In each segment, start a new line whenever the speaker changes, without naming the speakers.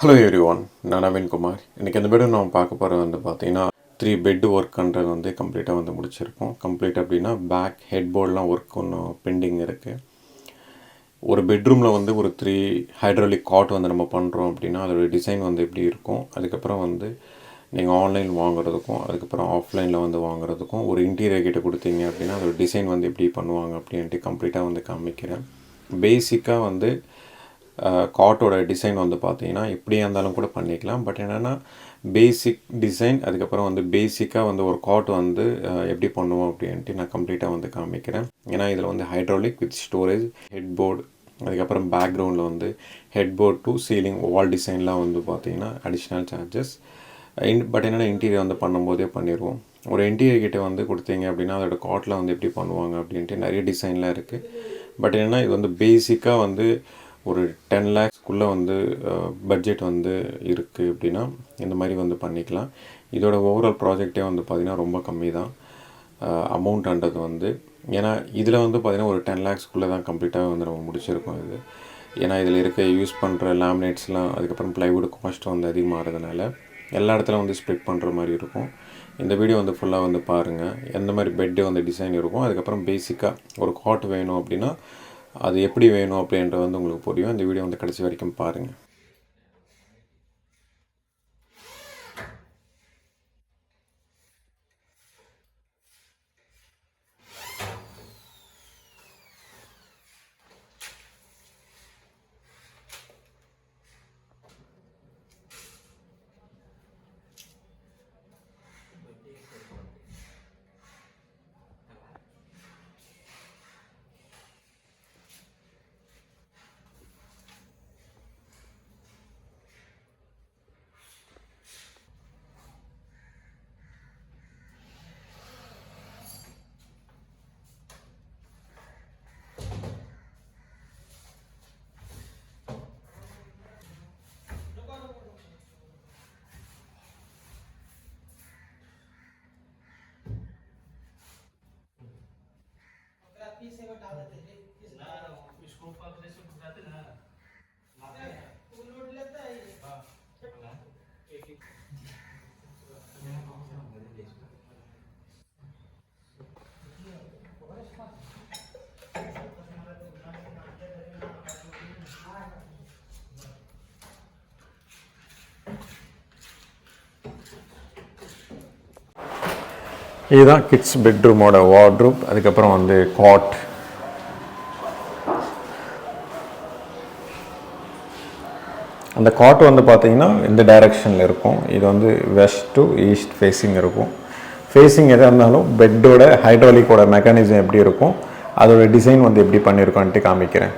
Hello everyone, N.NAVEEN Kumar. இன்னைக்கு இந்த video நம்ம பார்க்க போகிறது வந்து பார்த்தீங்கன்னா 3 பெட் ஒர்க்ன்றது வந்து கம்ப்ளீட்டாக வந்து முடிச்சிருக்கோம். கம்ப்ளீட் அப்படின்னா பேக் ஹெட் போர்டெலாம் ஒர்க் ஒன்றும் பெண்டிங் இருக்குது. ஒரு பெட்ரூமில் வந்து ஒரு 3 ஹைட்ராலிக் காட் வந்து நம்ம பண்ணுறோம் அப்படின்னா அதோடய டிசைன் வந்து எப்படி இருக்கும், அதுக்கப்புறம் வந்து நீங்கள் ஆன்லைன் வாங்குறதுக்கும் அதுக்கப்புறம் ஆஃப்லைனில் வந்து வாங்குறதுக்கும் ஒரு இன்டீரியர் கிட்ட கொடுத்தீங்க அப்படின்னா அதோட டிசைன் வந்து எப்படி பண்ணுவாங்க அப்படின்ட்டு கம்ப்ளீட்டாக வந்து காமிக்கிறேன். பேசிக்காக வந்து காட்டோட டிசைன் வந்து பார்த்தீங்கன்னா எப்படியா இருந்தாலும் கூட பண்ணிக்கலாம். பட் என்னென்னா பேசிக் டிசைன், அதுக்கப்புறம் வந்து பேசிக்காக வந்து ஒரு காட் வந்து எப்படி பண்ணுவோம் அப்படின்ட்டு நான் கம்ப்ளீட்டாக வந்து காமிக்கிறேன். ஏன்னா இதில் வந்து hydraulic with storage, head board, அதுக்கப்புறம் பேக்ரவுண்டில் வந்து ஹெட் போர்ட் டு சீலிங் வால் டிசைன்லாம் வந்து பார்த்தீங்கன்னா அடிஷ்னல் சார்ஜஸ். பட் என்னென்னா இன்டீரியர் வந்து பண்ணும்போதே பண்ணிடுவோம். ஒரு இன்டீரியர் கிட்டே வந்து கொடுத்தீங்க அப்படின்னா அதோட காட்டில் வந்து எப்படி பண்ணுவாங்க அப்படின்ட்டு நிறைய டிசைன்லாம் இருக்குது. பட் என்னென்னா இது வந்து பேசிக்காக வந்து ஒரு 10 lakhsக்குள்ளே வந்து பட்ஜெட் வந்து இருக்குது அப்படின்னா இந்த மாதிரி வந்து பண்ணிக்கலாம். இதோட ஓவரால் ப்ராஜெக்டே வந்து பார்த்திங்கன்னா ரொம்ப கம்மி தான் அமௌண்ட்ன்றது வந்து. ஏன்னா இதில் வந்து பார்த்திங்கன்னா ஒரு 10 lakhsக்குள்ளே தான் கம்ப்ளீட்டாக வந்து நம்ம முடிச்சிருக்கோம் இது. ஏன்னா இதில் இருக்க யூஸ் பண்ணுற லேமினேட்ஸ்லாம் அதுக்கப்புறம் ப்ளைவுட் காஸ்ட் வந்து அதிகமாகிறதுனால எல்லா இடத்துல வந்து ஸ்ப்ளிட் பண்ணுற மாதிரி இருக்கும். இந்த வீடியோ வந்து ஃபுல்லாக வந்து பாருங்கள், எந்த மாதிரி பெட்டு வந்து டிசைன் இருக்கும், அதுக்கப்புறம் பேசிக்காக ஒரு காட் வேணும் அப்படின்னா அது எப்படி வேணும் அப்படின்றது வந்து உங்களுக்கு புரியும். இந்த வீடியோ வந்து கடைசி வரைக்கும் பாருங்கள். இதுதான் கிட்ஸ் பெட்ரூமோட வார்ட்ரூப், அதுக்கப்புறம் வந்து காட். அந்த காட் வந்து பார்த்திங்கன்னா இந்த டைரெக்ஷனில் இருக்கும். இது வந்து வெஸ்ட் டு ஈஸ்ட் ஃபேஸிங் இருக்கும். ஃபேஸிங் எதாக இருந்தாலும் பெட்டோட ஹைட்ராலிக்கோட மெக்கானிசம் எப்படி இருக்கும், அதோட டிசைன் வந்து எப்படி பண்ணியிருக்கோன்ட்டு காமிக்கிறேன்.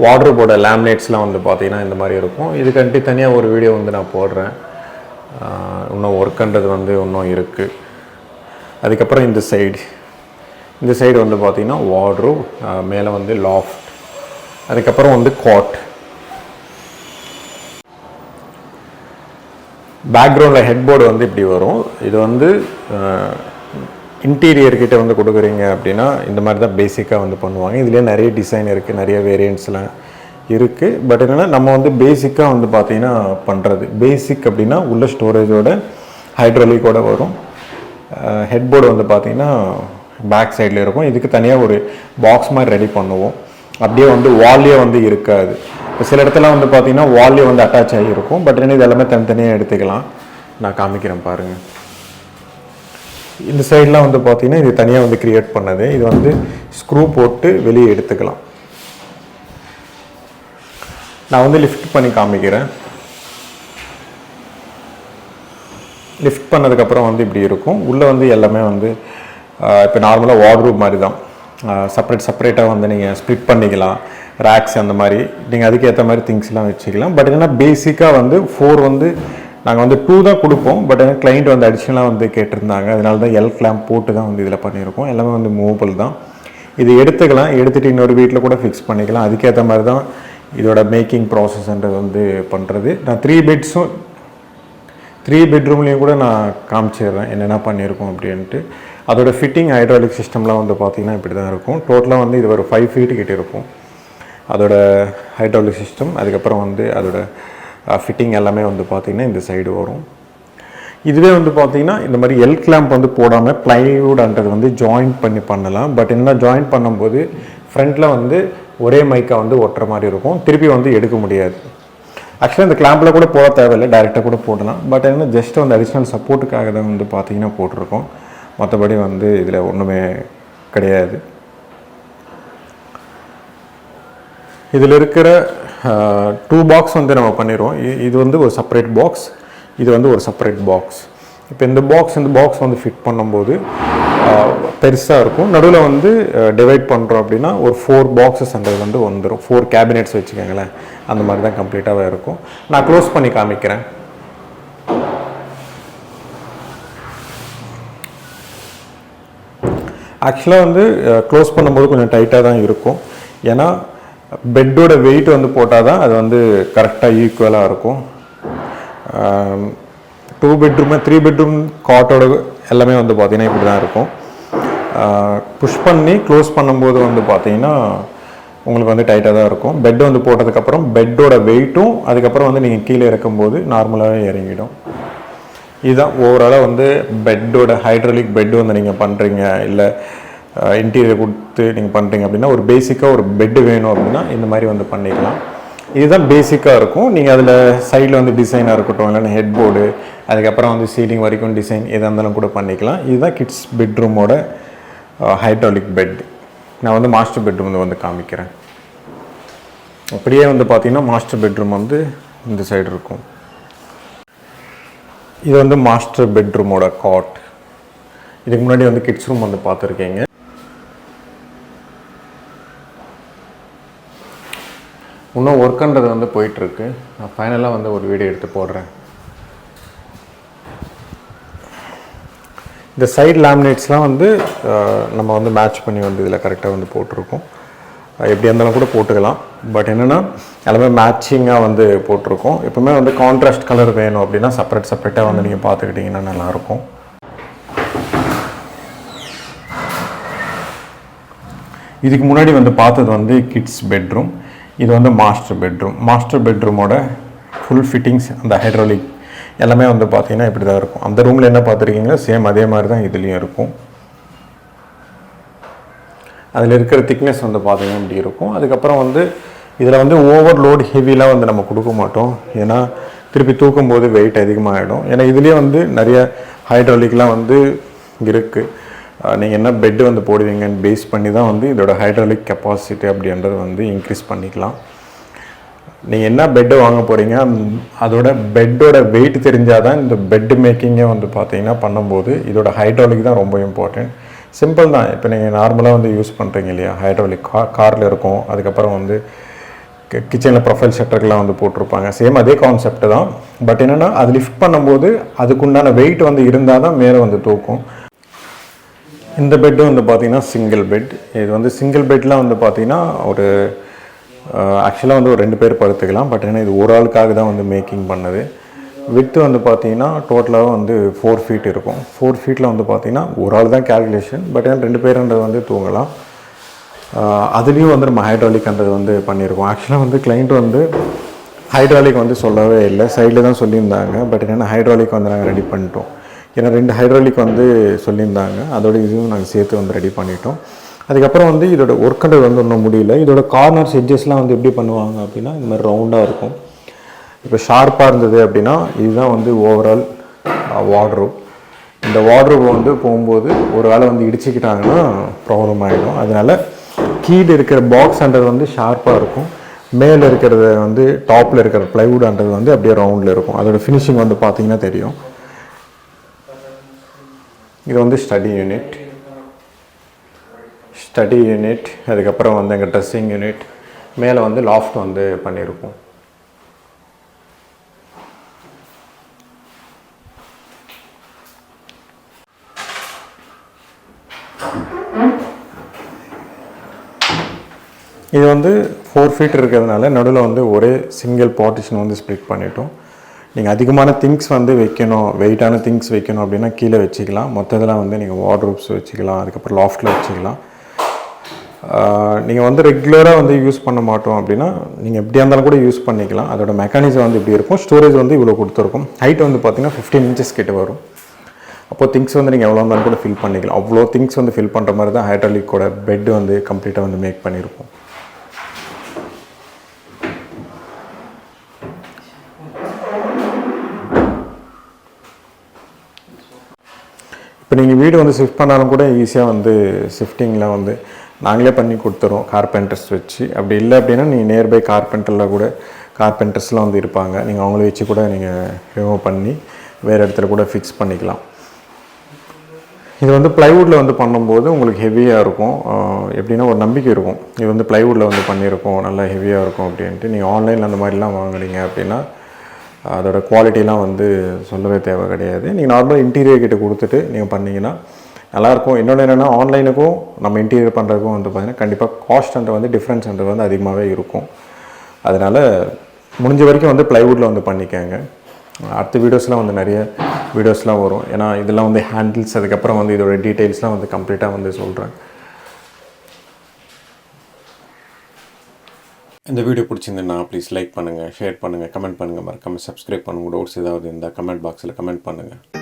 வார்ட்ரூப்போட லேமினேட்ஸ்லாம் வந்து பார்த்திங்கன்னா இந்த மாதிரி இருக்கும். இதுக்கன்ட்டு தனியாக ஒரு வீடியோ வந்து நான் போடுறேன். இன்னும் ஒர்க்குன்றது வந்து இன்னும் இருக்குது. அதுக்கப்புறம் இந்த சைடு வந்து பார்த்திங்கன்னா வார்ட்ரூப், மேலே வந்து லாஃப்ட், அதுக்கப்புறம் வந்து காட். பேக்ரவுண்டில் ஹெட் போர்டு வந்து இப்படி வரும். இது வந்து இன்டீரியர் கிட்டே வந்து கொடுக்குறீங்க அப்படின்னா இந்த மாதிரி தான் பேசிக்காக வந்து பண்ணுவாங்க. இதுலேயே நிறைய டிசைன் இருக்குது, நிறைய வேரியன்ட்ஸ்லாம் இருக்குது. பட் என்னென்னா நம்ம வந்து பேசிக்காக வந்து பார்த்திங்கன்னா பண்ணுறது பேசிக் அப்படின்னா உள்ள ஸ்டோரேஜோட ஹைட்ராலிக்கோடு வரும். ஹெட் போர்டு வந்து பார்த்திங்கன்னா பேக் சைடில் இருக்கும். இதுக்கு தனியாக ஒரு பாக்ஸ் மாதிரி ரெடி பண்ணுவோம். அப்படியே வந்து வால்லே வந்து இருக்காது. இப்போ சில இடத்துல வந்து பார்த்திங்கன்னா வால்லே வந்து அட்டாச் ஆகியிருக்கும். பட் என்ன இது எல்லாமே தனித்தனியாக எடுத்துக்கலாம். நான் காமிக்கிறேன் பாருங்கள். இந்த சைடெலாம் வந்து பார்த்திங்கன்னா இது தனியாக வந்து க்ரியேட் பண்ணது. இது வந்து ஸ்க்ரூ போட்டு வெளியே எடுத்துக்கலாம். நான் வந்து லிஃப்ட் பண்ணி காமிக்கிறேன். லிஃப்ட் பண்ணதுக்கப்புறம் வந்து இப்படி இருக்கும். உள்ளே வந்து எல்லாமே வந்து இப்போ நார்மலாக வார்ட்ரூப் மாதிரி தான். செப்பரேட்டாக வந்து நீங்கள் ஸ்ப்ளிட் பண்ணிக்கலாம். ரேக்ஸ் அந்த மாதிரி நீங்கள் அதுக்கேற்ற மாதிரி திங்ஸ்லாம் வச்சுக்கலாம். பட் என்னென்னா பேசிக்காக வந்து 4 வந்து நாங்கள் வந்து 2 தான் கொடுப்போம். பட் என்ன கிளைண்ட் வந்து அடிஷ்னலாக வந்து கேட்டிருந்தாங்க. அதனால தான் எல் கிளாம்ப் போட்டு தான் வந்து இதில் பண்ணியிருக்கோம். எல்லாமே வந்து மூவபிள் தான். இது எடுத்துக்கலாம், எடுத்துகிட்டு இன்னொரு வீட்டில் கூட ஃபிக்ஸ் பண்ணிக்கலாம். அதுக்கேற்ற மாதிரி தான் இதோட மேக்கிங் ப்ராசஸ்ன்றது வந்து பண்ணுறது. நான் 3 பெட்ரூம்லேயும் கூட நான் காமிச்சிடுறேன் என்னென்ன பண்ணியிருக்கோம் அப்படின்ட்டு. அதோட ஃபிட்டிங் ஹைட்ராலிக் சிஸ்டம்லாம் வந்து பார்த்திங்கன்னா இப்படி தான் இருக்கும். டோட்டலாக வந்து இது ஒரு 5 feet கிட்டே இருக்கும். அதோட ஹைட்ராலிக் சிஸ்டம், அதுக்கப்புறம் வந்து அதோட ஃபிட்டிங் எல்லாமே வந்து பார்த்திங்கன்னா இந்த சைடு வரும். இதுவே வந்து பார்த்திங்கன்னா இந்த மாதிரி எல் கிளாம்ப் வந்து போடாமல் ப்ளைவுட்ன்றது வந்து ஜாயின் பண்ணலாம். பட் என்ன ஜாயின் பண்ணும்போது ஃப்ரண்ட்டில் வந்து ஒரே மைக்கை வந்து ஒட்டுற மாதிரி இருக்கும், திருப்பி வந்து எடுக்க முடியாது. ஆக்சுவலாக இந்த கிளாம்பில் கூட போட தேவையில்லை, டைரெக்டாக கூட போடலாம். பட் என்ன ஜஸ்ட் வந்து அடிஷ்னல் சப்போர்ட்டுக்காக தான் வந்து பார்த்திங்கன்னா போட்டிருக்கோம். மற்றபடி வந்து இதில் ஒன்றுமே கிடையாது. இதில் இருக்கிற 2 பாக்ஸ் வந்து நம்ம பண்ணிடுவோம். இது வந்து ஒரு செப்பரேட் பாக்ஸ், இது வந்து ஒரு செப்பரேட் பாக்ஸ். இப்போ இந்த பாக்ஸ் வந்து ஃபிட் பண்ணும்போது பெருசாக இருக்கும். நடுவில் வந்து டிவைட் பண்ணுறோம் அப்படின்னா ஒரு 4 பாக்ஸஸ் அந்த வந்து வந்துடும். 4 கேபினெட்ஸ் வச்சுக்கோங்களேன், அந்த மாதிரி தான் கம்ப்ளீட்டாகவே இருக்கும். நான் க்ளோஸ் பண்ணி காமிக்கிறேன். ஆக்சுவலாக வந்து க்ளோஸ் பண்ணும்போது கொஞ்சம் டைட்டாக தான் இருக்கும். ஏன்னா பெட்டோட வெயிட் வந்து போட்டால் தான் அது வந்து கரெக்டாக ஈக்குவலாக இருக்கும். 2 பெட்ரூமு 3 பெட்ரூம் காட்டோட எல்லாமே வந்து பார்த்திங்கன்னா இப்படி தான் இருக்கும். புஷ் பண்ணி க்ளோஸ் பண்ணும்போது வந்து பார்த்திங்கன்னா உங்களுக்கு வந்து டைட்டாக தான் இருக்கும். பெட் வந்து போட்டதுக்கப்புறம் பெட்டோட வெயிட்டும் அதுக்கப்புறம் வந்து நீங்கள் கீழே இறக்கும்போது நார்மலாகவே இறங்கிடும். இதுதான் ஓவராலாக வந்து பெட்டோட ஹைட்ராலிக் பெட்டு வந்து நீங்கள் பண்ணுறீங்க, இல்லை இன்டீரியர் கொடுத்து நீங்கள் பண்ணுறீங்க அப்படின்னா ஒரு பேசிக்காக ஒரு பெட்டு வேணும் அப்படின்னா இந்த மாதிரி வந்து பண்ணிக்கலாம். இதுதான் பேசிக்காக இருக்கும். நீங்கள் அதில் சைடில் வந்து டிசைனாக இருக்கட்டும், இல்லைன்னா ஹெட் போர்டு, அதுக்கப்புறம் வந்து சீலிங் வரைக்கும் டிசைன் எதாக இருந்தாலும் கூட பண்ணிக்கலாம். இதுதான் கிட்ஸ் பெட்ரூமோட ஹைட்ராலிக் பெட். நான் வந்து மாஸ்டர் பெட்ரூம் வந்து காமிக்கிறேன். அப்படியே வந்து பார்த்திங்கன்னா மாஸ்டர் பெட்ரூம் வந்து இந்த சைடு இருக்கும். இது வந்து மாஸ்டர் பெட்ரூமோட காட். இதுக்கு முன்னாடி வந்து கிட்ஸ் ரூம் வந்து பார்த்துருக்கீங்க. இன்னும் ஒர்க்குன்றது வந்து போயிட்டுருக்கு. நான் ஃபைனலாக வந்து ஒரு வீடியோ எடுத்து போடுறேன். இந்த சைடு லேமினேட்ஸ்லாம் வந்து நம்ம வந்து மேட்ச் பண்ணி வந்து இதில் கரெக்டாக வந்து போட்டிருக்கோம். எப்படி இருந்தாலும் கூட போட்டுக்கலாம். பட் என்னென்னா எல்லாமே மேட்சிங்காக வந்து போட்டிருக்கோம். எப்பவுமே வந்து கான்ட்ராஸ்ட் கலர் வேணும் அப்படின்னா செப்பரேட்டாக வந்து நீங்கள் பார்த்துக்கிட்டிங்கன்னா நல்லாயிருக்கும். இதுக்கு முன்னாடி வந்து பார்த்தது வந்து கிட்ஸ் பெட்ரூம். இது வந்து மாஸ்டர் பெட்ரூமோட ஃபுல் ஃபிட்டிங்ஸ், அந்த ஹைட்ராலிக் எல்லாமே வந்து பார்த்திங்கன்னா இப்படி தான் இருக்கும். அந்த ரூமில் என்ன பார்த்துருக்கீங்களோ சேம் அதே மாதிரி தான் இதுலேயும் இருக்கும். அதில் இருக்கிற திக்னஸ் வந்து பார்த்திங்கன்னா இப்படி இருக்கும். அதுக்கப்புறம் வந்து இதில் வந்து ஓவர்லோட் ஹெவிலாம் வந்து நம்ம கொடுக்க மாட்டோம். ஏன்னா திருப்பி தூக்கும்போது வெயிட் அதிகமாகிடும். ஏன்னா இதுலேயே வந்து நிறைய ஹைட்ராலிக்லாம் வந்து இருக்குது. நீங்கள் என்ன பெட்டு வந்து போடுவீங்கன்னு பேஸ் பண்ணி தான் வந்து இதோட ஹைட்ராலிக் கெப்பாசிட்டி அப்படின்றது வந்து இன்க்ரீஸ் பண்ணிக்கலாம். நீங்கள் என்ன பெட்டு வாங்க போகிறீங்க அதோட பெட்டோட வெயிட் தெரிஞ்சால் தான் இந்த பெட்டு மேக்கிங்கே வந்து பார்த்தீங்கன்னா பண்ணும்போது இதோட ஹைட்ராலிக் தான் ரொம்ப இம்பார்ட்டன்ட். சிம்பிள் தான். இப்போ நீங்கள் நார்மலாக வந்து யூஸ் பண்ணுறீங்க இல்லையா, ஹைட்ராலிக் காரில் இருக்கும். அதுக்கப்புறம் வந்து கிச்சனில் ப்ரொஃபைல் ஷட்டருக்கெலாம் வந்து போட்டிருப்பாங்க. சேம் அதே கான்செப்ட் தான். பட் என்னென்னா அது லிஃப்ட் பண்ணும்போது அதுக்குண்டான வெயிட் வந்து இருந்தால் தான் மேலே வந்து தூக்கும். இந்த பெட்டு வந்து பார்த்திங்கன்னா சிங்கிள் பெட். இது வந்து சிங்கிள் பெட்லாம் வந்து பார்த்திங்கன்னா ஒரு ஆக்சுவலாக வந்து ஒரு 2 பேர் படுத்துக்கலாம். பட் ஏன்னா இது ஒரு ஆளுக்காக தான் வந்து மேக்கிங் பண்ணது. வித்து வந்து பார்த்திங்கன்னா டோட்டலாக வந்து 4 ஃபீட் இருக்கும். 4 ஃபீட்டில் வந்து பார்த்திங்கன்னா ஒரு ஆள் தான் கேல்குலேஷன். பட் ஏன்னா 2 பேருன்றது வந்து தூங்கலாம். அதுலேயும் வந்து நம்ம ஹைட்ராலிக்ன்றது வந்து பண்ணியிருக்கோம். ஆக்சுவலாக வந்து கிளைண்ட் வந்து ஹைட்ராலிக் வந்து சொல்லவே இல்லை, சைடில் தான் சொல்லியிருந்தாங்க. பட் என்னென்னா ஹைட்ராலிக் வந்து நாங்கள் ரெடி பண்ணிட்டோம். ஏன்னா 2 ஹைட்ராலிக் வந்து சொல்லியிருந்தாங்க, அதோட இதுவும் நாங்கள் சேர்த்து வந்து ரெடி பண்ணிட்டோம். அதுக்கப்புறம் வந்து இதோட ஒர்க்குன்றது வந்து ஒன்றும் முடியல. இதோட கார்னர்ஸ் எட்ஜஸ்லாம் வந்து எப்படி பண்ணுவாங்க அப்படின்னா இந்த மாதிரி ரவுண்டாக இருக்கும். இப்போ ஷார்ப்பாக இருந்தது அப்படின்னா இதுதான் வந்து ஓவரால் வார்ட்ரோப். இந்த வார்ட்ரோப் வந்து போகும்போது ஒரு வேளை வந்து இடிச்சிக்கிட்டாங்கன்னா ப்ராப்ளம் ஆகிடும். அதனால் கீழே இருக்கிற பாக்ஸ்ன்றது வந்து ஷார்ப்பாக இருக்கும். மேலே இருக்கிறது வந்து டாப்பில் இருக்கிற ப்ளைவுட்ன்றது வந்து அப்படியே ரவுண்டில் இருக்கும். அதோட ஃபினிஷிங் வந்து பார்த்திங்கன்னா தெரியும். இது வந்து ஸ்டடி யூனிட், அதுக்கப்புறம் வந்து எங்கள் ட்ரெஸ்ஸிங் யூனிட், மேலே வந்து லாஃப்ட் வந்து பண்ணியிருக்கோம். இது வந்து 4 ஃபீட் இருக்கிறதுனால நடுவில் வந்து ஒரே சிங்கிள் பார்ட்டிஷன் வந்து ஸ்ப்ளிட் பண்ணிட்டோம். நீங்கள் அதிகமான திங்ஸ் வந்து வைக்கணும், வெயிட்டான திங்ஸ் வைக்கணும் அப்படின்னா கீழே வச்சுக்கலாம். மற்றதெல்லாம் வந்து நீங்கள் வார்ட்ரோப்ஸ் வச்சுக்கலாம், அதுக்கப்புறம் லாஃப்ட்டில் வச்சுக்கலாம். நீங்கள் வந்து ரெகுலராக வந்து யூஸ் பண்ண மாட்டோம் அப்படின்னா நீங்கள் எப்படியா இருந்தாலும் கூட யூஸ் பண்ணிக்கலாம். அதோட மெக்கானிசம் வந்து இப்படி இருக்கும். ஸ்டோரேஜ் வந்து இவ்வளோ கொடுத்துருக்கும். ஹைட் வந்து பார்த்திங்கன்னா 15 inches கிட்ட வரும். அப்போது திங்ஸ் வந்து நீங்கள் எவ்வளோ இருந்தாலும் கூட ஃபில் பண்ணிக்கலாம். அவ்வளோ திங்ஸ் வந்து ஃபில் பண்ணுற மாதிரி தான் ஹைட்ராலிக்கோட பெட் வந்து கம்ப்ளீட்டாக வந்து மேக் பண்ணியிருக்கோம். இப்போ நீங்கள் வீடு வந்து ஷிஃப்ட் பண்ணாலும் கூட ஈஸியாக வந்து ஷிஃப்டிங்கில் வந்து நாங்களே பண்ணி கொடுத்துறோம் கார்பெண்டர்ஸ் வச்சு. அப்படி இல்லை அப்படின்னா நீங்கள் நியர்பை கார்பெண்டரில் கூட கார்பெண்டர்ஸ்லாம் வந்து இருப்பாங்க. நீங்கள் அவங்கள வச்சு கூட நீங்கள் ரிமூவ் பண்ணி வேறு இடத்துல கூட ஃபிக்ஸ் பண்ணிக்கலாம். இது வந்து ப்ளைவுட்டில் வந்து பண்ணும்போது உங்களுக்கு ஹெவியாக இருக்கும். எப்படின்னா ஒரு நம்பிக்கை இருக்கும், இது வந்து ப்ளைவுட்டில் வந்து பண்ணியிருக்கோம் நல்லா ஹெவியாக இருக்கும் அப்படின்ட்டு. நீங்கள் ஆன்லைனில் அந்த மாதிரிலாம் வாங்குறீங்க அப்படின்னா அதோட குவாலிட்டிலாம் வந்து சொல்லவே தேவை கிடையாது. நீங்கள் நார்மலாக இன்டீரியர் கிட்ட கொடுத்துட்டு நீங்கள் பண்ணிங்கன்னா நல்லாயிருக்கும். இன்னொன்று என்னென்னா ஆன்லைனுக்கும் நம்ம இன்டீரியர் பண்ணுறதுக்கும் வந்து பார்த்திங்கன்னா கண்டிப்பாக காஸ்ட்ன்றது வந்து டிஃப்ரென்ஸ்ன்றது வந்து அதிகமாகவே இருக்கும். அதனால் முடிஞ்ச வரைக்கும் வந்து ப்ளைவுட்டில் வந்து பண்ணிக்கோங்க. அடுத்த வீடியோஸ்லாம் வந்து நிறைய வீடியோஸ்லாம் வரும். ஏன்னா இதெல்லாம் வந்து ஹேண்டில்ஸ், அதுக்கப்புறம் வந்து இதோட டீட்டெயில்ஸ்லாம் வந்து கம்ப்ளீட்டாக வந்து சொல்கிறேன். இந்த வீடியோ பிடிச்சிருந்தேன்னா ப்ளீஸ் லைக் பண்ணுங்கள், ஷேர் பண்ணுங்கள், கமெண்ட் பண்ணுங்கள், மறக்காமல் சப்ஸ்கிரைப் பண்ணுங்கள். டவுட்ஸ் ஏதாவது இருந்தால் கமெண்ட் பாக்ஸில் கமெண்ட் பண்ணுங்கள்.